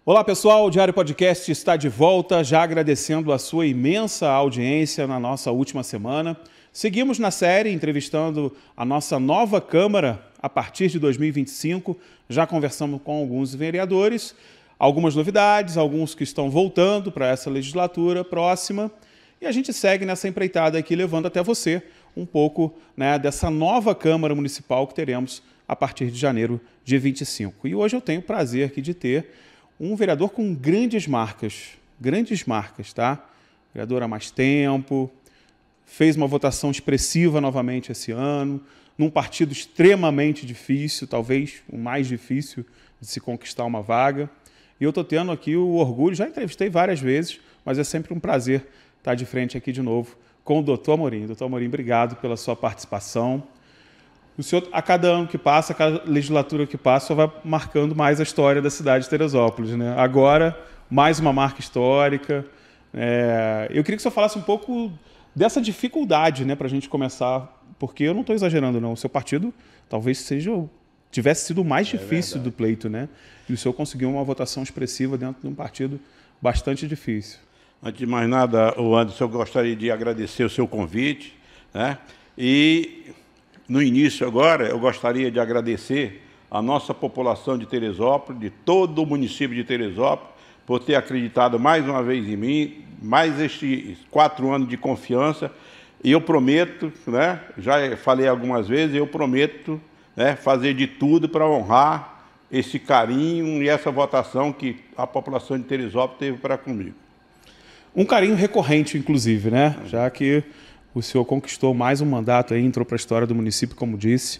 Olá pessoal, o Diário Podcast está de volta, já agradecendo a sua imensa audiência na nossa última semana. Seguimos na série entrevistando a nossa nova Câmara a partir de 2025. Já conversamos com alguns vereadores, algumas novidades, alguns que estão voltando para essa legislatura próxima. E a gente segue nessa empreitada aqui, levando até você um pouco, né, dessa nova Câmara Municipal que teremos a partir de janeiro de 25. E hoje eu tenho o prazer aqui de ter um vereador com grandes marcas, tá? Vereador há mais tempo, fez uma votação expressiva novamente esse ano, num partido extremamente difícil, talvez o mais difícil de se conquistar uma vaga. E eu estou tendo aqui o orgulho, já entrevistei várias vezes, mas é sempre um prazer estar de frente aqui de novo com o Dr. Amorim. Dr. Amorim, obrigado pela sua participação. O senhor, a cada ano que passa, a cada legislatura que passa, só vai marcando mais a história da cidade de Teresópolis, né? Agora, mais uma marca histórica. Eu queria que o senhor falasse um pouco dessa dificuldade, né, para a gente começar, porque eu não estou exagerando, não. O seu partido talvez tivesse sido o mais difícil do pleito, né? E o senhor conseguiu uma votação expressiva dentro de um partido bastante difícil. Antes de mais nada, Anderson, eu gostaria de agradecer o seu convite, né? E no início agora, eu gostaria de agradecer a nossa população de Teresópolis, de todo o município de Teresópolis, por ter acreditado mais uma vez em mim, mais estes 4 anos de confiança. E eu prometo, né, já falei algumas vezes, eu prometo, né, fazer de tudo para honrar esse carinho e essa votação que a população de Teresópolis teve para comigo. Um carinho recorrente, inclusive, né? Já que o senhor conquistou mais um mandato, aí, entrou para a história do município, como disse.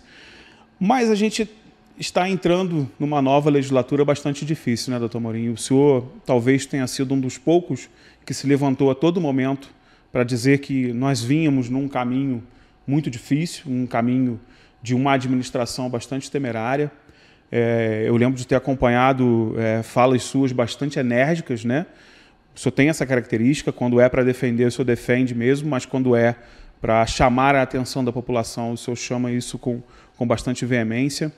Mas a gente está entrando numa nova legislatura bastante difícil, né, doutor Amorim? O senhor talvez tenha sido um dos poucos que se levantou a todo momento para dizer que nós vínhamos num caminho muito difícil, um caminho de uma administração bastante temerária. Eu lembro de ter acompanhado falas suas bastante enérgicas, né? O senhor tem essa característica, quando é para defender, o senhor defende mesmo, mas quando é para chamar a atenção da população, o senhor chama isso com bastante veemência.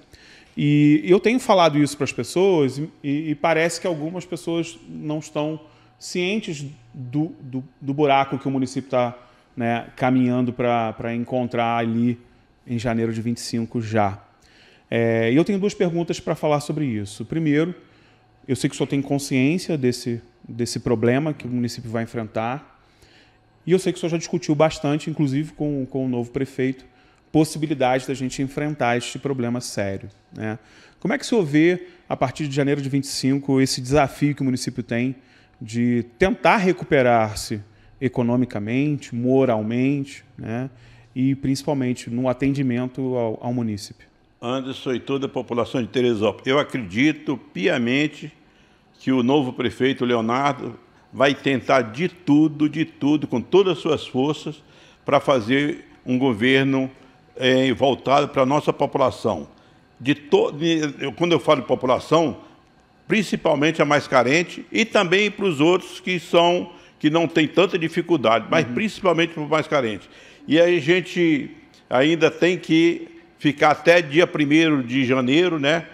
E eu tenho falado isso para as pessoas e parece que algumas pessoas não estão cientes do buraco que o município está, né, caminhando para encontrar ali em janeiro de 25 já. E eu tenho 2 perguntas para falar sobre isso. Primeiro, eu sei que o senhor tem consciência desse problema que o município vai enfrentar. E eu sei que o senhor já discutiu bastante, inclusive com o novo prefeito, possibilidade da gente enfrentar este problema sério, né? Como é que o senhor vê, a partir de janeiro de 25, esse desafio que o município tem de tentar recuperar-se economicamente, moralmente, né? E principalmente no atendimento ao município? Anderson e toda a população de Teresópolis, eu acredito piamente que o novo prefeito, Leonardo, vai tentar de tudo, com todas as suas forças, para fazer um governo voltado para a nossa população. Quando eu falo de população, principalmente a mais carente e também para os outros que não têm tanta dificuldade, mas principalmente para os mais carentes. E aí a gente ainda tem que ficar até dia 1º de janeiro, né?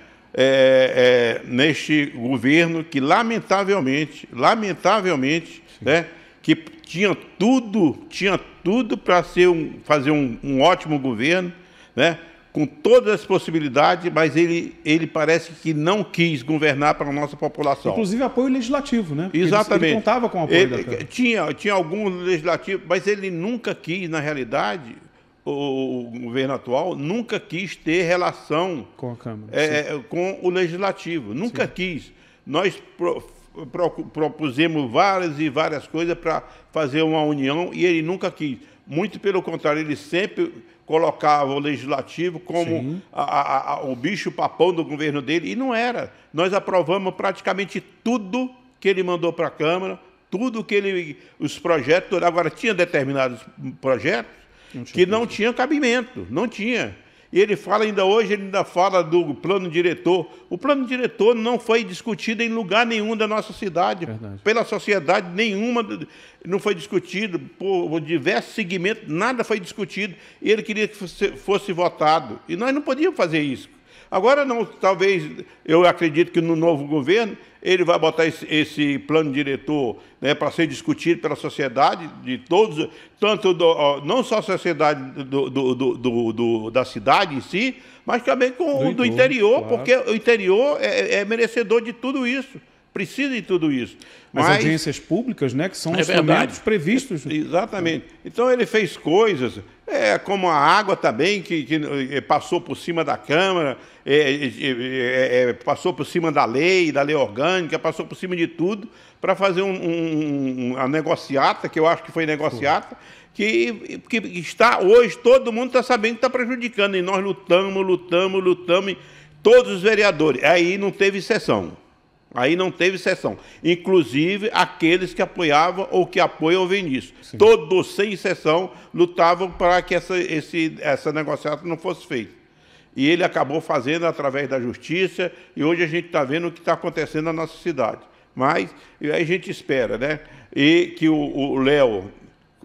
Neste governo que, lamentavelmente, né, que tinha tudo para fazer um ótimo governo, né, com todas as possibilidades, mas ele parece que não quis governar para a nossa população. Inclusive apoio legislativo, né? Porque exatamente. Ele contava com o apoio da Câmara. Tinha algum legislativo, mas ele nunca quis, na realidade, o governo atual nunca quis ter relação com a Câmara, com o Legislativo, nunca quis. Nós propusemos várias coisas para fazer uma união e ele nunca quis. Muito pelo contrário, ele sempre colocava o Legislativo como o bicho-papão do governo dele, e não era. Nós aprovamos praticamente tudo que ele mandou para a Câmara, tudo que os projetos, agora tinha determinados projetos que não tinha cabimento, não tinha. E ele fala ainda hoje, ele ainda fala do plano diretor. O plano diretor não foi discutido em lugar nenhum da nossa cidade. Verdade. Pela sociedade nenhuma, não foi discutido, por diversos segmentos, nada foi discutido. E ele queria que fosse votado. E nós não podíamos fazer isso. Agora, não, talvez, eu acredito que no novo governo, ele vai botar esse plano diretor, né, para ser discutido pela sociedade, de todos, tanto não só a sociedade da cidade em si, mas também com do interior, claro. Porque o interior é merecedor de tudo isso. Precisa de tudo isso. Mas audiências públicas, né, que são instrumentos previstos. Exatamente. Então ele fez coisas, como a água também, que passou por cima da Câmara, passou por cima da lei orgânica, passou por cima de tudo, para fazer a negociata, que eu acho que foi negociata, que está hoje, todo mundo está sabendo que está prejudicando, e nós lutamos, todos os vereadores. Aí não teve sessão. Inclusive aqueles que apoiavam ou que apoiam o Vinícius. Sim. Todos, sem exceção, lutavam para que essa negociata não fosse feita. E ele acabou fazendo através da justiça, e hoje a gente está vendo o que está acontecendo na nossa cidade. Mas aí a gente espera, né? E que o Léo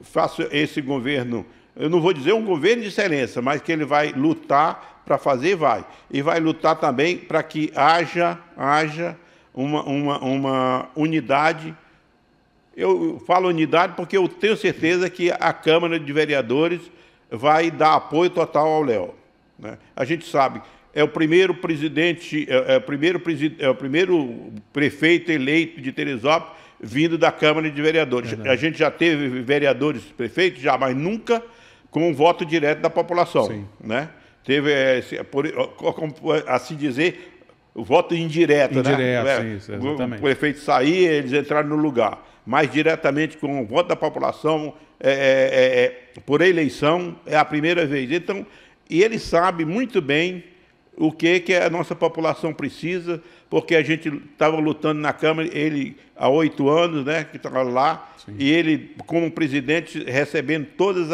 faça esse governo, eu não vou dizer um governo de excelência, mas que ele vai lutar para fazer, e vai lutar também para que haja uma unidade. Eu falo unidade porque eu tenho certeza que a Câmara de Vereadores vai dar apoio total ao Léo, né? A gente sabe, é o primeiro presidente, o primeiro prefeito eleito de Teresópolis vindo da Câmara de Vereadores. A gente já teve vereadores prefeitos, mas nunca com um voto direto da população. Sim. Né? Teve, assim dizer, o voto indireto, né? Isso, exatamente. O prefeito saía, eles entraram no lugar. Mas diretamente com o voto da população, por eleição, é a primeira vez. Então, e ele sabe muito bem o que a nossa população precisa, porque a gente estava lutando na Câmara, ele há 8 anos, né, que estava lá. Sim. E ele, como presidente, recebendo todos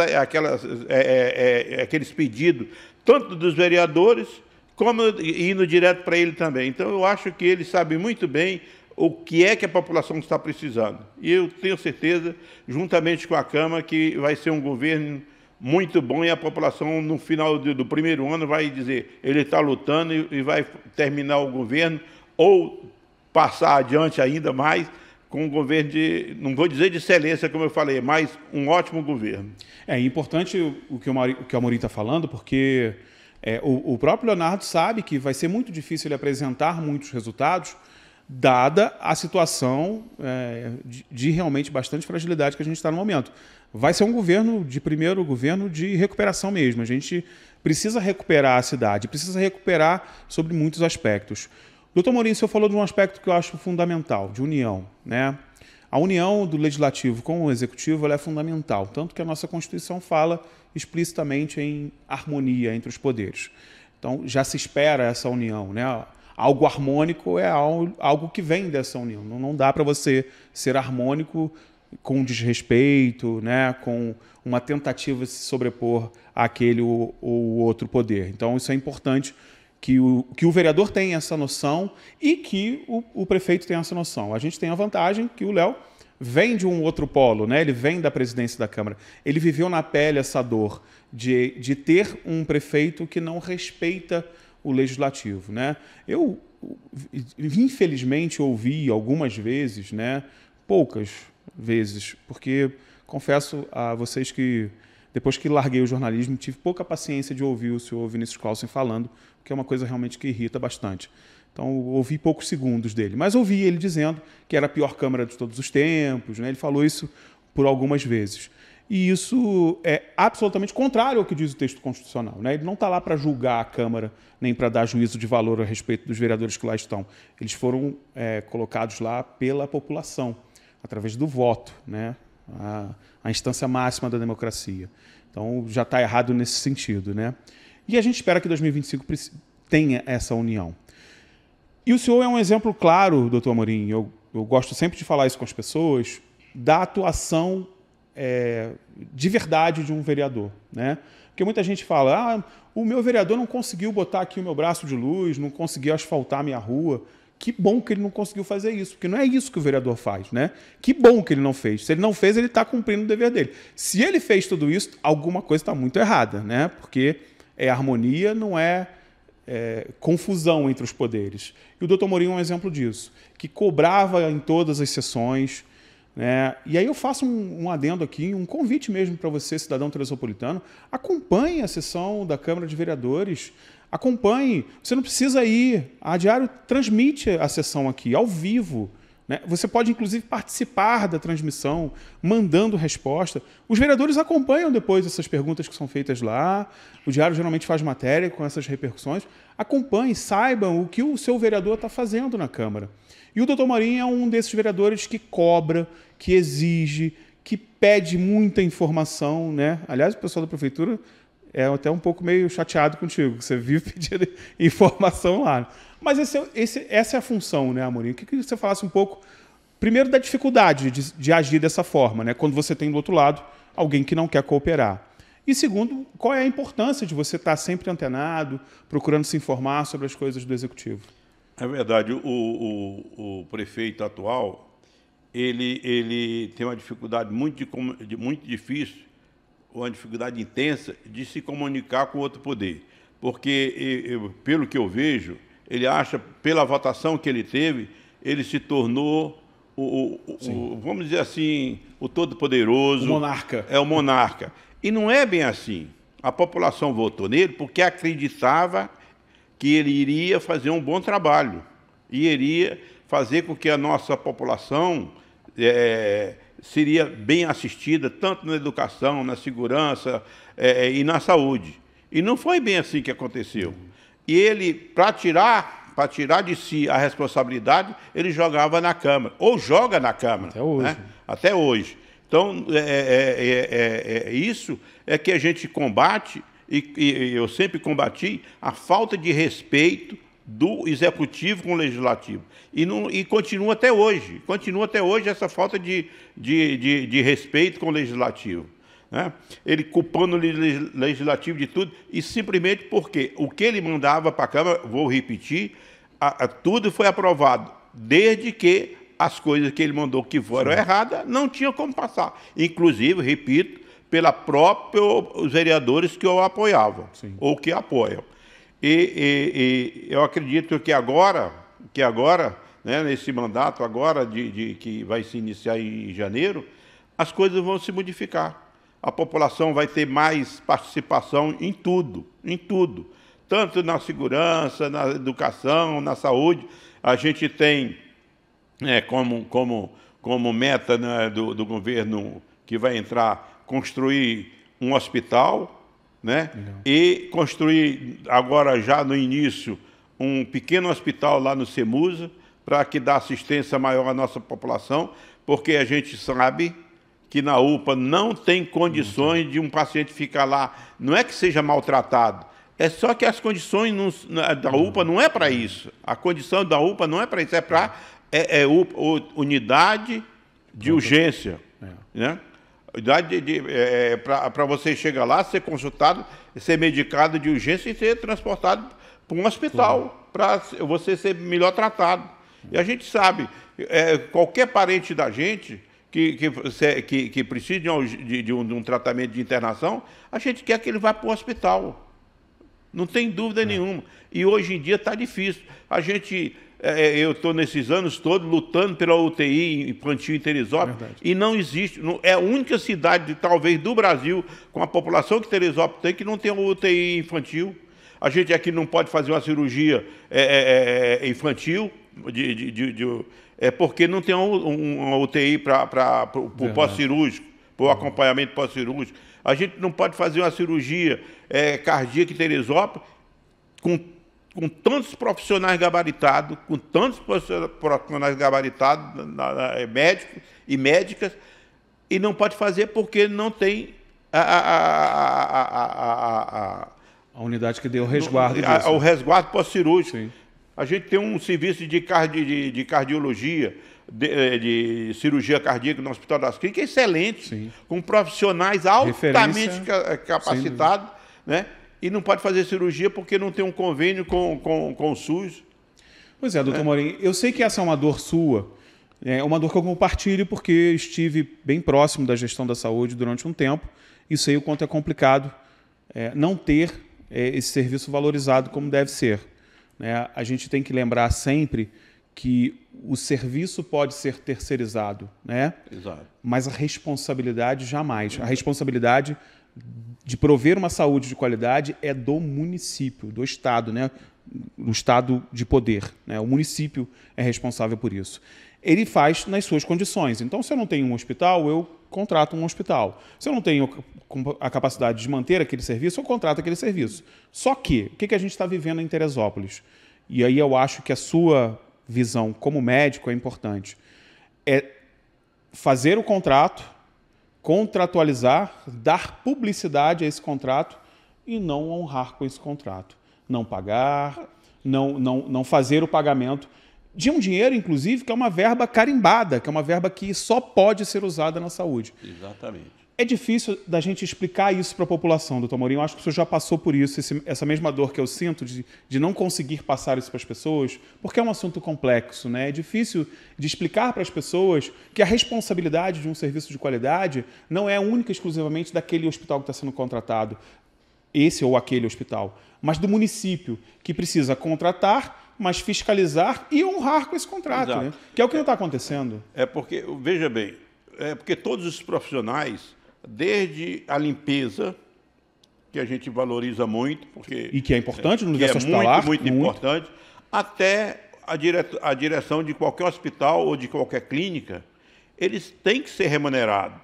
aqueles pedidos, tanto dos vereadores, como indo direto para ele também. Então, eu acho que ele sabe muito bem o que é que a população está precisando. E eu tenho certeza, juntamente com a Câmara, que vai ser um governo muito bom, e a população, no final do primeiro ano, vai dizer, ele está lutando e vai terminar o governo, ou passar adiante ainda mais, com um governo não vou dizer de excelência, como eu falei, mas um ótimo governo. É importante o que o Amorim está falando, porque o próprio Leonardo sabe que vai ser muito difícil ele apresentar muitos resultados, dada a situação de realmente bastante fragilidade que a gente está no momento. Vai ser um primeiro governo de recuperação mesmo. A gente precisa recuperar a cidade, precisa recuperar sobre muitos aspectos. Doutor Amorim, o senhor falou de um aspecto que eu acho fundamental, de união, né? A união do Legislativo com o Executivo ela é fundamental, tanto que a nossa Constituição fala explicitamente em harmonia entre os poderes. Então, já se espera essa união, né? Algo harmônico é algo que vem dessa união. Não dá para você ser harmônico com desrespeito, né? Com uma tentativa de se sobrepor àquele ou outro poder. Então, isso é importante que o vereador tenha essa noção e que o prefeito tenha essa noção. A gente tem a vantagem que o Léo vem de um outro polo, né? Ele vem da presidência da Câmara. Ele viveu na pele essa dor de ter um prefeito que não respeita o Legislativo, né? Eu, infelizmente, ouvi algumas vezes, né? Poucas vezes, porque confesso a vocês que, depois que larguei o jornalismo, tive pouca paciência de ouvir o senhor Vinícius Clausen falando, que é uma coisa realmente que irrita bastante. Então, ouvi poucos segundos dele. Mas ouvi ele dizendo que era a pior Câmara de todos os tempos, né? Ele falou isso por algumas vezes. E isso é absolutamente contrário ao que diz o texto constitucional, né? Ele não está lá para julgar a Câmara, nem para dar juízo de valor a respeito dos vereadores que lá estão. Eles foram colocados lá pela população, através do voto, né? A instância máxima da democracia. Então, já está errado nesse sentido, né? E a gente espera que 2025 tenha essa união. E o senhor é um exemplo claro, doutor Amorim, eu gosto sempre de falar isso com as pessoas, da atuação de verdade de um vereador, né? Porque muita gente fala, o meu vereador não conseguiu botar aqui o meu braço de luz, não conseguiu asfaltar a minha rua. Que bom que ele não conseguiu fazer isso, porque não é isso que o vereador faz, né? Que bom que ele não fez. Se ele não fez, ele está cumprindo o dever dele. Se ele fez tudo isso, alguma coisa está muito errada, né? Porque é harmonia, não é, confusão entre os poderes. E o doutor Morim é um exemplo disso, que cobrava em todas as sessões, né? E aí eu faço um adendo aqui, um convite mesmo para você, cidadão teresopolitano, acompanhe a sessão da Câmara de Vereadores, acompanhe, você não precisa ir, a Diário transmite a sessão aqui, ao vivo, né? Você pode, inclusive, participar da transmissão, mandando resposta. Os vereadores acompanham depois essas perguntas que são feitas lá, o Diário geralmente faz matéria com essas repercussões. Acompanhe, saibam o que o seu vereador está fazendo na Câmara. E o doutor Morim é um desses vereadores que cobra, que exige, que pede muita informação, né? Aliás, o pessoal da prefeitura é até um pouco meio chateado contigo, que você vive pedindo informação lá. Mas essa é a função, né, Amorim? Eu queria que você falasse um pouco, primeiro, da dificuldade de agir dessa forma, né? Quando você tem do outro lado alguém que não quer cooperar. E segundo, qual é a importância de você estar sempre antenado, procurando se informar sobre as coisas do Executivo? É verdade, o prefeito atual, ele tem uma dificuldade muito difícil, uma dificuldade intensa de se comunicar com outro poder. Porque, pelo que eu vejo, ele acha, pela votação que ele teve, ele se tornou, vamos dizer assim, o todo-poderoso. O monarca. É o monarca. E não é bem assim. A população votou nele porque acreditava que ele iria fazer um bom trabalho e iria fazer com que a nossa população seria bem assistida, tanto na educação, na segurança e na saúde. E não foi bem assim que aconteceu. E ele, para tirar de si a responsabilidade, ele jogava na Câmara, ou joga na Câmara. Até hoje. Né? Até hoje. Então, isso é que a gente combate, e eu sempre combati, a falta de respeito do Executivo com o Legislativo. E continua até hoje. Continua até hoje essa falta de respeito com o Legislativo. Né? Ele culpando o Legislativo de tudo, e simplesmente porque o que ele mandava para a Câmara, vou repetir, tudo foi aprovado, desde que as coisas que ele mandou que foram erradas não tinham como passar. Inclusive, repito, pela própria os vereadores que o apoiavam, ou que apoiam. E eu acredito que agora, né, nesse mandato agora que vai se iniciar em janeiro, as coisas vão se modificar. A população vai ter mais participação em tudo, tanto na segurança, na educação, na saúde. A gente tem como meta, né, do governo que vai entrar, construir um hospital, né? E construir agora já no início um pequeno hospital lá no CEMUSA, para que dê assistência maior à nossa população, porque a gente sabe que na UPA não tem condições de um paciente ficar lá. Não é que seja maltratado, é só que as condições da UPA não é para isso. A condição da UPA não é para isso, é para unidade de urgência. Né? Para você chegar lá, ser consultado, ser medicado de urgência e ser transportado para um hospital, para você ser melhor tratado. E a gente sabe, qualquer parente da gente que precisa de um tratamento de internação, a gente quer que ele vá para o hospital. Não tem dúvida nenhuma. E hoje em dia está difícil. Eu estou nesses anos todos lutando pela UTI infantil em Teresópolis, e não existe. É a única cidade, talvez, do Brasil, com a população que Teresópolis tem, que não tem uma UTI infantil. A gente aqui não pode fazer uma cirurgia infantil, porque não tem uma UTI para o pós-cirúrgico, para o acompanhamento pós-cirúrgico. A gente não pode fazer uma cirurgia cardíaca em Teresópolis com tantos profissionais gabaritados, médicos e médicas, e não pode fazer porque não tem a unidade que deu o resguardo disso. O resguardo pós-cirúrgico. A gente tem um serviço de cardiologia, de cirurgia cardíaca no Hospital das Clínicas, excelente, com profissionais altamente capacitados, né? E não pode fazer cirurgia porque não tem um convênio com o SUS. Pois é, doutor Morim, eu sei que essa é uma dor sua, é uma dor que eu compartilho porque estive bem próximo da gestão da saúde durante um tempo e sei o quanto é complicado não ter esse serviço valorizado como deve ser. Né? A gente tem que lembrar sempre que o serviço pode ser terceirizado, né? Exato. Mas a responsabilidade jamais. A responsabilidade de prover uma saúde de qualidade é do município, do Estado, né? No Estado de poder. Né? O município é responsável por isso. Ele faz nas suas condições. Então, se eu não tenho um hospital, eu contrato um hospital. Se eu não tenho a capacidade de manter aquele serviço, eu contrato aquele serviço. Só que, o que a gente está vivendo em Teresópolis? E aí eu acho que a sua visão como médico é importante. É fazer o contrato, contratualizar, dar publicidade a esse contrato e não honrar com esse contrato. Não pagar, não fazer o pagamento de um dinheiro, inclusive, que é uma verba carimbada, que é uma verba que só pode ser usada na saúde. Exatamente. É difícil da gente explicar isso para a população, doutor Morim. Eu acho que o senhor já passou por isso, essa mesma dor que eu sinto de não conseguir passar isso para as pessoas, porque é um assunto complexo, né? É difícil de explicar para as pessoas que a responsabilidade de um serviço de qualidade não é única e exclusivamente daquele hospital que está sendo contratado, esse ou aquele hospital, mas do município, que precisa contratar, mas fiscalizar e honrar com esse contrato, né? Que é o que não está acontecendo. Porque, veja bem, porque todos os profissionais, desde a limpeza, que a gente valoriza muito, porque e que é importante no universo hospitalar, muito importante, até a direção de qualquer hospital ou de qualquer clínica, eles têm que ser remunerados.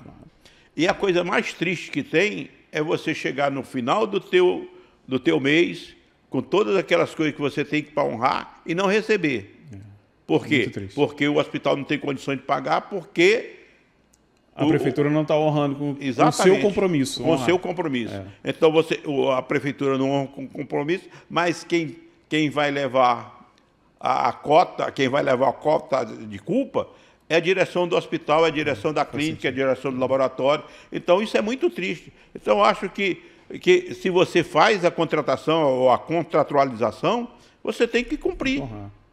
E a coisa mais triste que tem é você chegar no final do teu mês, com todas aquelas coisas que você tem que honrar e não receber. Por quê? Porque o hospital não tem condições de pagar, porque a prefeitura não está honrando com o seu compromisso. Com o seu compromisso. Então, a prefeitura não honra com o compromisso, mas quem vai levar a cota de culpa é a direção do hospital, é a direção da clínica, é a direção do laboratório. Então, isso é muito triste. Então, eu acho que se você faz a contratação ou a contratualização, você tem que cumprir.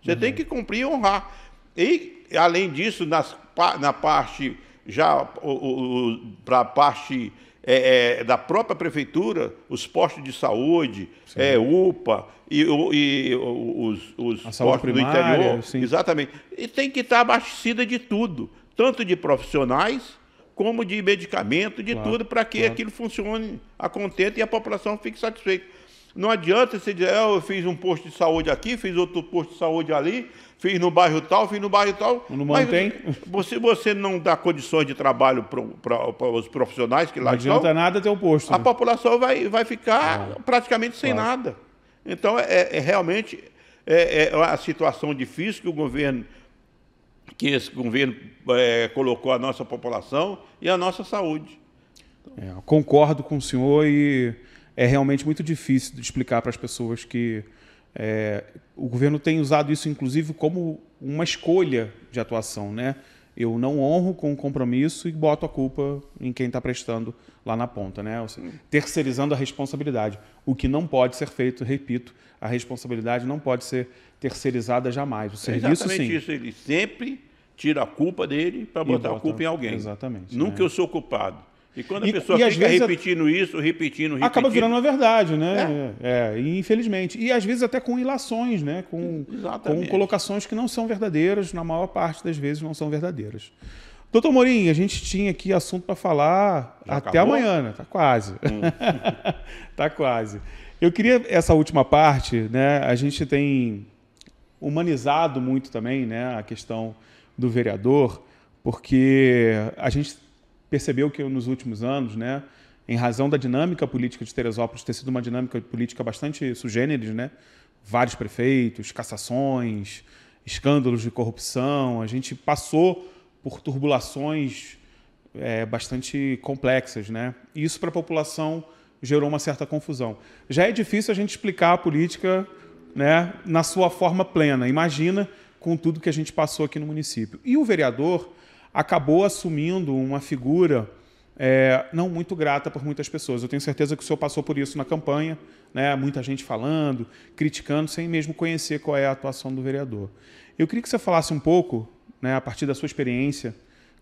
Você tem que cumprir e honrar. E, além disso, na parte, já para a parte da própria prefeitura, os postos de saúde, UPA e os postos do interior. Sim. Exatamente. E tem que estar abastecida de tudo, tanto de profissionais, como de medicamento, de tudo, para que aquilo funcione a contento e a população fique satisfeita. Não adianta você dizer, eu fiz um posto de saúde aqui, fiz outro posto de saúde ali, fiz no bairro tal, fiz no bairro tal. Não mantém. Mas se você não dá condições de trabalho para os profissionais que lá estão... Não adianta nada ter um posto. A população vai ficar praticamente sem nada. Então, realmente uma situação difícil que esse governo colocou a nossa população e a nossa saúde. Concordo com o senhor e é realmente muito difícil de explicar para as pessoas que o governo tem usado isso, inclusive, como uma escolha de atuação, né? Eu não honro com o compromisso e boto a culpa em quem está prestando lá na ponta, né? Ou seja, terceirizando a responsabilidade. O que não pode ser feito, repito, a responsabilidade não pode ser terceirizada jamais. O serviço, exatamente sim. Isso, ele sempre tira a culpa dele para botar a culpa em alguém. Exatamente. Nunca eu sou culpado. E quando a pessoa fica repetindo isso, repetindo... Acaba virando uma verdade, né? Infelizmente. E às vezes até com ilações, né? Com colocações que não são verdadeiras, na maior parte das vezes não são verdadeiras. Doutor Morim, a gente tinha aqui assunto para falar até amanhã, né? Tá quase. Tá quase. Eu queria, essa última parte, né? A gente tem humanizado muito também, né? A questão do vereador, porque a gente percebeu que nos últimos anos, né, em razão da dinâmica política de Teresópolis ter sido uma dinâmica política bastante sui generis, né, vários prefeitos, cassações, escândalos de corrupção, a gente passou por turbulações bastante complexas, né, e isso para a população gerou uma certa confusão. Já é difícil a gente explicar a política, né, na sua forma plena, imagina com tudo que a gente passou aqui no município. E o vereador acabou assumindo uma figura não muito grata por muitas pessoas. Eu tenho certeza que o senhor passou por isso na campanha, né? Muita gente falando, criticando, sem mesmo conhecer qual é a atuação do vereador. Eu queria que você falasse um pouco, né, a partir da sua experiência,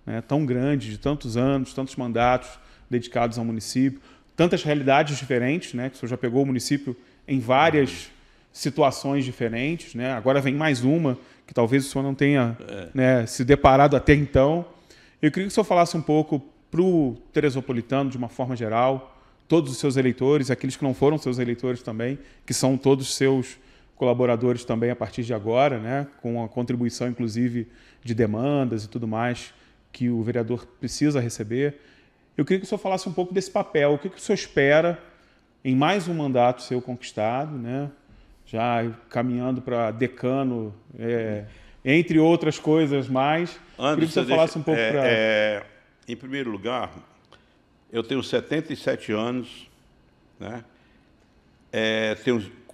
né, tão grande, de tantos anos, tantos mandatos dedicados ao município, tantas realidades diferentes, né, que o senhor já pegou o município em várias situações diferentes, né? Agora vem mais uma, que talvez o senhor não tenha né, se deparado até então. Eu queria que o senhor falasse um pouco para o teresopolitano, de uma forma geral, todos os seus eleitores, aqueles que não foram seus eleitores também, que são todos seus colaboradores também a partir de agora, né, com a contribuição, inclusive, de demandas e tudo mais que o vereador precisa receber. Eu queria que o senhor falasse um pouco desse papel, o que o senhor espera em mais um mandato seu conquistado, né, já caminhando para decano, entre outras coisas mais. Eu queria que o senhor falasse um pouco para... Em primeiro lugar, eu tenho 77 anos, né?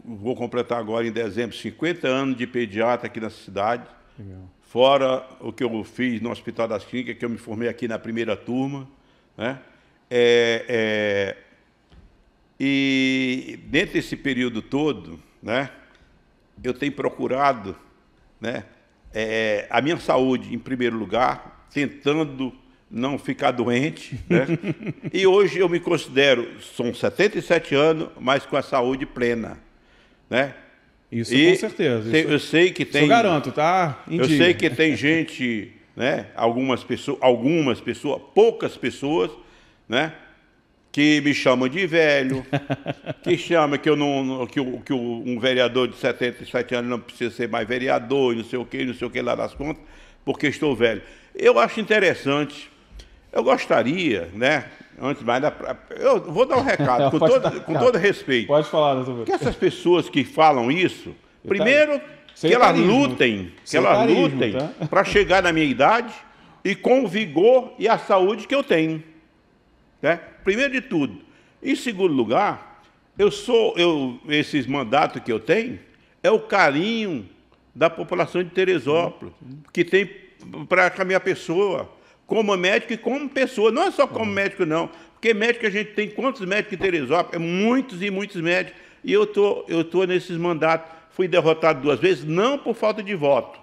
Vou completar agora em dezembro 50 anos de pediatra aqui na cidade. Legal. Fora o que eu fiz no Hospital das Clínicas, que eu me formei aqui na primeira turma, né? E dentro desse período todo, né, eu tenho procurado, né, a minha saúde em primeiro lugar, tentando não ficar doente, né? E hoje eu me considero, são 77 anos, mas com a saúde plena, né? Isso com certeza. Eu sei que tem... Eu garanto, tá? Eu sei que tem gente, né? Algumas pessoas, poucas pessoas, né? Que me chamam de velho, que chama que um vereador de 77 anos não precisa ser mais vereador, não sei o que lá das contas, porque estou velho. Eu acho interessante. Eu gostaria, né? Antes de mais, eu vou dar um recado, com todo respeito. Pode falar, doutor. Que essas pessoas que falam isso, primeiro, que elas lutem tá? Para chegar na minha idade e com o vigor e a saúde que eu tenho. Né? Primeiro de tudo. Em segundo lugar, esses mandatos que eu tenho é o carinho da população de Teresópolis, que tem para com a minha pessoa, como médico e como pessoa. Não é só como médico, não. Porque médico a gente tem quantos médicos em Teresópolis? Muitos e muitos médicos. E eu tô nesses mandatos. Fui derrotado 2 vezes, não por falta de voto,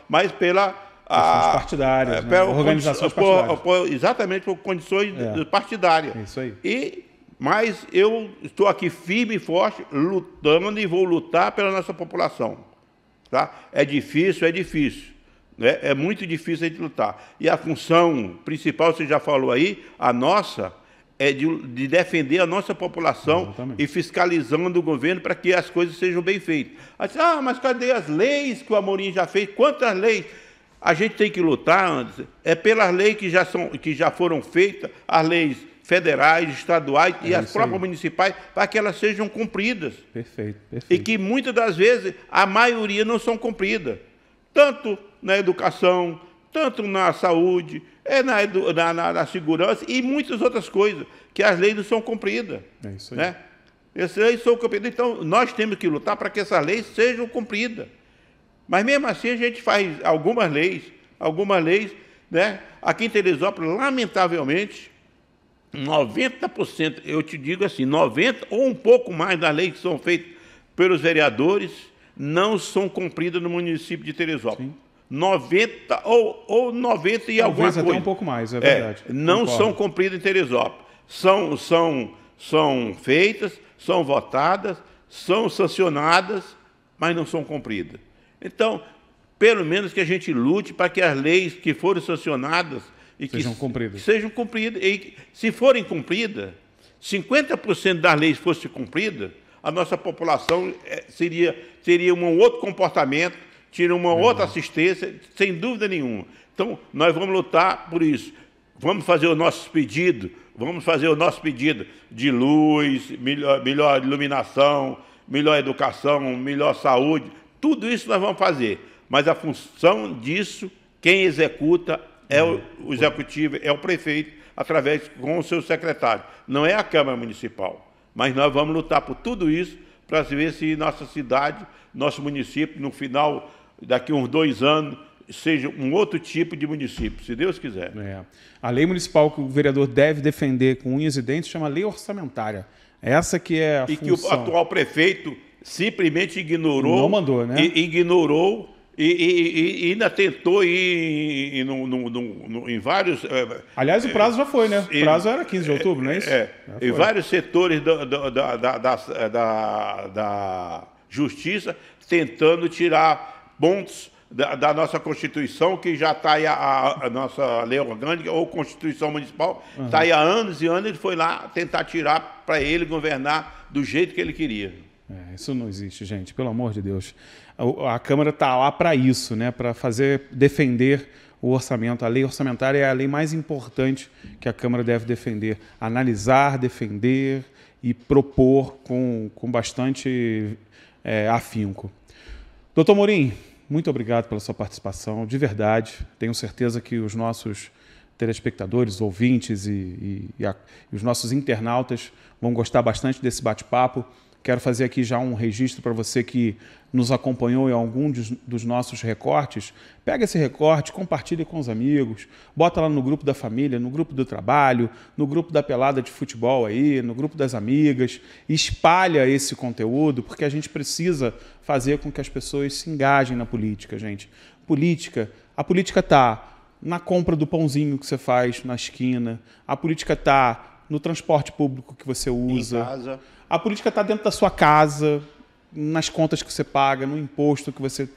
mas pela... Questões partidárias, né? Organizações partidárias. Exatamente por condições partidárias. Isso aí. Mas eu estou aqui firme e forte, lutando e vou lutar pela nossa população. Tá? É difícil. Né? É muito difícil a gente lutar. E a função principal, você já falou aí, a nossa, é de defender a nossa população. Exatamente. E fiscalizando o governo para que as coisas sejam bem feitas. Mas cadê as leis que o Amorim já fez? Quantas leis? A gente tem que lutar, Anderson, pelas leis que já foram feitas, as leis federais, estaduais e as próprias municipais, para que elas sejam cumpridas. Perfeito. E que muitas das vezes a maioria não são cumpridas. Tanto na educação, tanto na saúde, na segurança e muitas outras coisas, que as leis não são cumpridas. É isso aí. Né? Essas leis são cumpridas. Então, nós temos que lutar para que essas leis sejam cumpridas. Mas mesmo assim a gente faz algumas leis, né? Aqui em Teresópolis, lamentavelmente, 90%, eu te digo assim, 90% ou um pouco mais das leis que são feitas pelos vereadores não são cumpridas no município de Teresópolis. Sim. 90 ou 90 e alguma coisa. Talvez até um pouco mais, é verdade. Não são cumpridas em Teresópolis. São feitas, são votadas, são sancionadas, mas não são cumpridas. Então, pelo menos que a gente lute para que as leis que foram sancionadas sejam cumpridas. E se forem cumpridas, 50% das leis fossem cumpridas, a nossa população teria um outro comportamento, teria uma outra assistência, sem dúvida nenhuma. Então, nós vamos lutar por isso. Vamos fazer o nosso pedido de luz, melhor iluminação, melhor educação, melhor saúde. Tudo isso nós vamos fazer, mas a função disso, quem executa é o executivo, é o prefeito, através com o seu secretário. Não é a Câmara Municipal, mas nós vamos lutar por tudo isso para ver se nossa cidade, nosso município, no final, daqui uns 2 anos, seja um outro tipo de município, se Deus quiser. A lei municipal que o vereador deve defender com unhas e dentes chama lei orçamentária. Essa que é a função. E que o atual prefeito simplesmente ignorou. Não mandou, né? Ignorou e ainda tentou ir em vários... Aliás, o prazo já foi, né? O prazo era 15 de outubro, não é isso? Em vários setores da justiça, tentando tirar pontos da nossa Constituição, que já está aí a nossa lei orgânica ou Constituição Municipal, está aí há anos e anos, ele foi lá tentar tirar para ele governar do jeito que ele queria. Isso não existe, gente, pelo amor de Deus. A Câmara está lá para isso, né? Para defender o orçamento. A lei orçamentária é a lei mais importante que a Câmara deve defender. Analisar, defender e propor com bastante afinco. Doutor Morim, muito obrigado pela sua participação, de verdade. Tenho certeza que os nossos telespectadores, ouvintes e os nossos internautas vão gostar bastante desse bate-papo. Quero fazer aqui já um registro para você que nos acompanhou em algum dos nossos recortes. Pega esse recorte, compartilhe com os amigos, bota lá no grupo da família, no grupo do trabalho, no grupo da pelada de futebol aí, no grupo das amigas. Espalha esse conteúdo, porque a gente precisa fazer com que as pessoas se engajem na política, gente. A política está na compra do pãozinho que você faz na esquina, a política está no transporte público que você usa. Em casa. A política está dentro da sua casa, nas contas que você paga, no imposto que você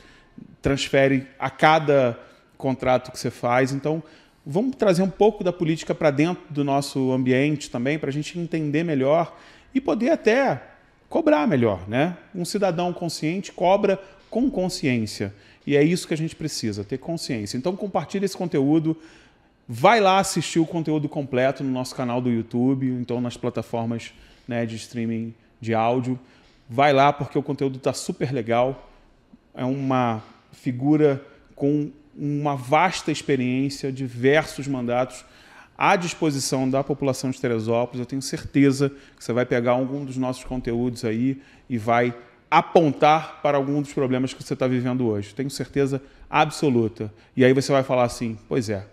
transfere a cada contrato que você faz. Então, vamos trazer um pouco da política para dentro do nosso ambiente também, para a gente entender melhor e poder até cobrar melhor, né? Um cidadão consciente cobra com consciência. E é isso que a gente precisa, ter consciência. Então, compartilhe esse conteúdo. Vai lá assistir o conteúdo completo no nosso canal do YouTube, então nas plataformas, né, de streaming de áudio. Vai lá porque o conteúdo está super legal. É uma figura com uma vasta experiência, diversos mandatos à disposição da população de Teresópolis. Eu tenho certeza que você vai pegar algum dos nossos conteúdos aí e vai apontar para algum dos problemas que você está vivendo hoje. Tenho certeza absoluta. E aí você vai falar assim, pois é,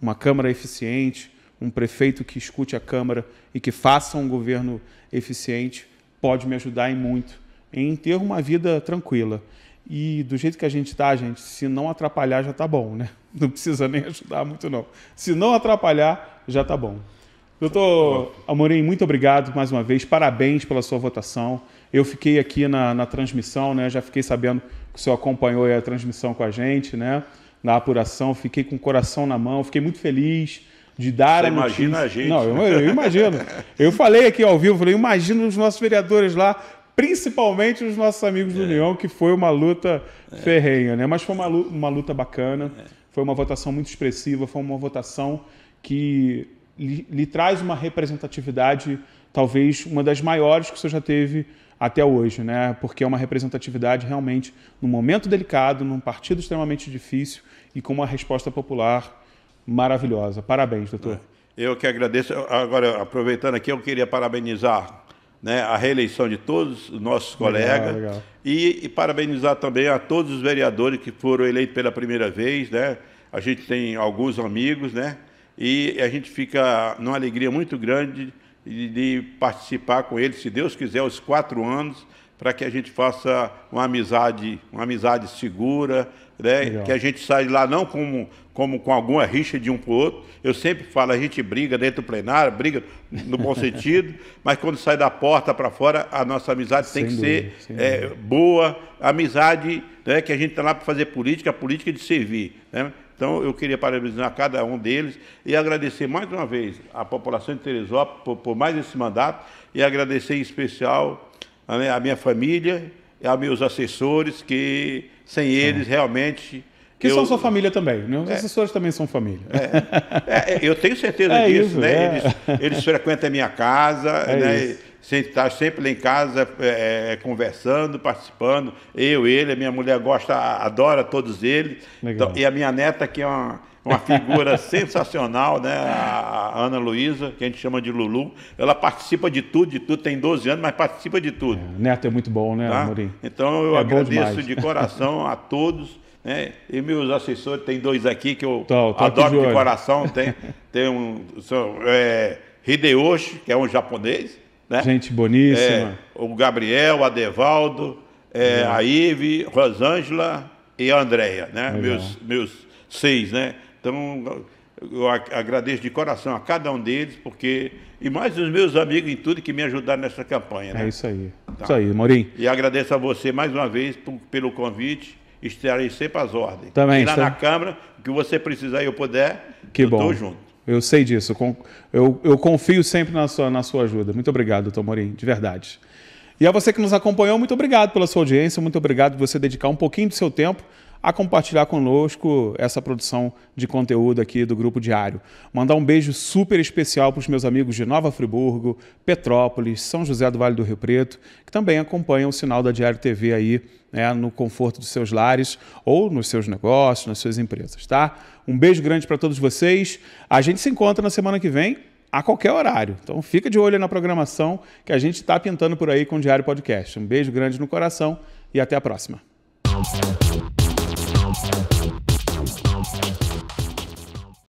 uma Câmara eficiente, um prefeito que escute a Câmara e que faça um governo eficiente pode me ajudar em muito, em ter uma vida tranquila. E do jeito que a gente está, gente, se não atrapalhar já está bom, né? Não precisa nem ajudar muito, não. Se não atrapalhar, já está bom. Doutor Amorim, muito obrigado mais uma vez. Parabéns pela sua votação. Eu fiquei aqui na transmissão, né? Já fiquei sabendo que o senhor acompanhou a transmissão com a gente, né? Na apuração, fiquei com o coração na mão, fiquei muito feliz de dar a notícia. Imagina a gente. Não, eu imagino. Eu falei aqui ao vivo, falei, imagina os nossos vereadores lá, principalmente os nossos amigos do União, que foi uma luta ferrenha, né? Mas foi uma luta bacana, foi uma votação muito expressiva, foi uma votação que lhe traz uma representatividade, talvez uma das maiores que o senhor já teve até hoje, né? Porque é uma representatividade realmente num momento delicado, num partido extremamente difícil e com uma resposta popular maravilhosa. Parabéns, doutor. Eu que agradeço. Agora, aproveitando aqui, eu queria parabenizar, né, a reeleição de todos os nossos colegas. Legal. E parabenizar também a todos os vereadores que foram eleitos pela primeira vez, né? A gente tem alguns amigos, né? E a gente fica numa alegria muito grande de participar com eles, se Deus quiser, os 4 anos, para que a gente faça uma amizade segura, né? Que a gente sai de lá não como com alguma rixa de um para o outro. Eu sempre falo, a gente briga dentro do plenário, briga no bom sentido, mas quando sai da porta para fora, a nossa amizade tem que ser boa, amizade, né? Que a gente está lá para fazer política, a política de servir, né? Então, eu queria parabenizar cada um deles e agradecer mais uma vez à população de Teresópolis por mais esse mandato e agradecer em especial a minha família e aos meus assessores, que sem eles realmente... Que são sua família também, né? Os assessores também são família. Eu tenho certeza disso, isso, né? Eles frequentam a minha casa, né? Está sempre lá em casa conversando, participando. Ele, a minha mulher adora todos eles. Então, e a minha neta, que é uma figura sensacional, né? A Ana Luísa, que a gente chama de Lulu. Ela participa de tudo, tem 12 anos, mas participa de tudo. Neto é muito bom, né, tá? Amorim? Então eu agradeço de coração a todos né? E meus assessores, tem 2 aqui que eu tô adoro de coração. Tem Hideyoshi, que é um japonês, né? Gente boníssima. O Gabriel, o Adevaldo, a Ive, Rosângela e a Andréia, né? Meus 6, né? Então, eu agradeço de coração a cada um deles, e mais os meus amigos em tudo que me ajudaram nessa campanha, né? É isso aí. Tá. Isso aí, Amorim. E agradeço a você mais uma vez pelo convite. Estarei sempre às ordens. Também. E lá na Câmara, o que você precisar e eu puder, eu estou junto. Eu sei disso. Eu confio sempre na sua ajuda. Muito obrigado, doutor Amorim, de verdade. E a você que nos acompanhou, muito obrigado pela sua audiência, muito obrigado por você dedicar um pouquinho do seu tempo a compartilhar conosco essa produção de conteúdo aqui do Grupo Diário. Mandar um beijo super especial para os meus amigos de Nova Friburgo, Petrópolis, São José do Vale do Rio Preto, que também acompanham o sinal da Diário TV aí, né, no conforto dos seus lares ou nos seus negócios, nas suas empresas, tá? Um beijo grande para todos vocês. A gente se encontra na semana que vem, a qualquer horário. Então fica de olho na programação que a gente está pintando por aí com o Diário Podcast. Um beijo grande no coração e até a próxima.